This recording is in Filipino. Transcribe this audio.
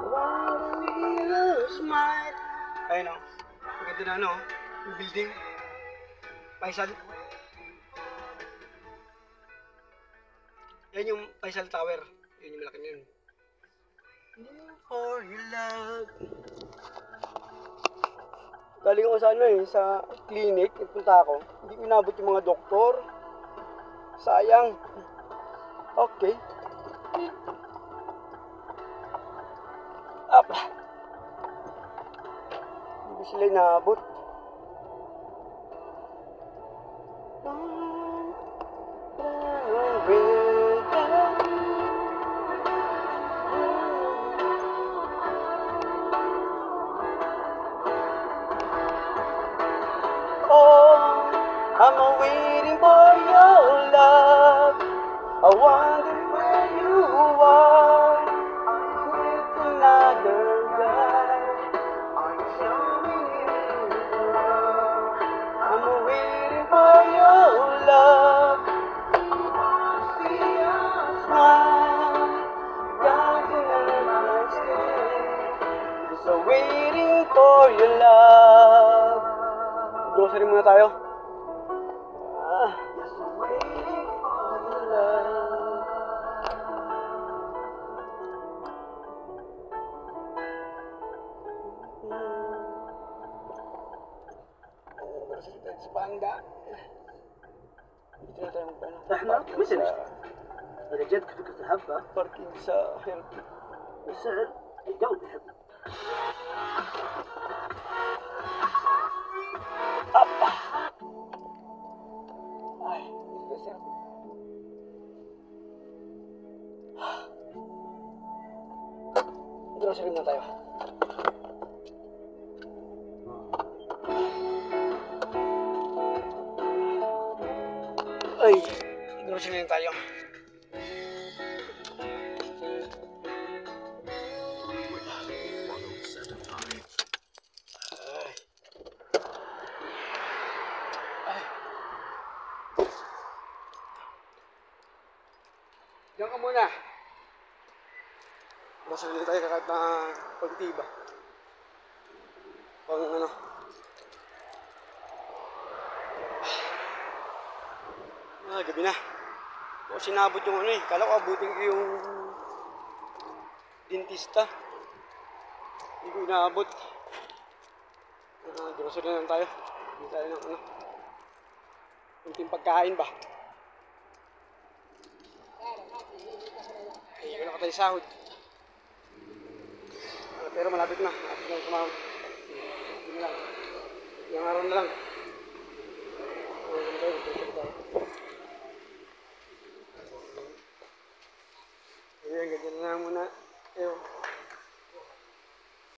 Wonder you smile. Ayun o. Ang ganda na ano, yung building. Faisal. Yan yung Faisal Tower. Yun yung malaki yun. For your love. Galing ako sa ano eh, sa clinic. Nagpunta ako. Hindi ko inabot yung mga doktor. Sayang. Okay. Up. Hindi ko sila inabot. Oh, I'm waiting for your love. I wonder where you are. Are you with another guy? Are you showing you love? I'm waiting for your love. See your smile, brighten up my skin. Just waiting for your love. Grocery muna tayo. Just waiting for your love. Grocery tayo sa Panda. Dito na tayo magpano. احنا مثل اذا جد فكره الهبه Parking sa Herb. السعر القلب يحب. Apa! Ay, dito sir. Grocery na tayo. Ay, grocery na tayo. Ay. Diyan ka muna. Grocery na tayo kahit na pagtiba. Pang ano. Gabi na. O sinabot yung ano eh. Kala ko abutin ko yung dentista. Hindi ko inaabot. Grocery na lang tayo. Hindi tayo ng ano. Kunting pagkain ba? Ay, wala ka tayo sahod. Pero malapit na. Malapit na yung sumahod. Hindi na lang. Yung araw na lang. Ayan, ganyan na lang muna. Ewan.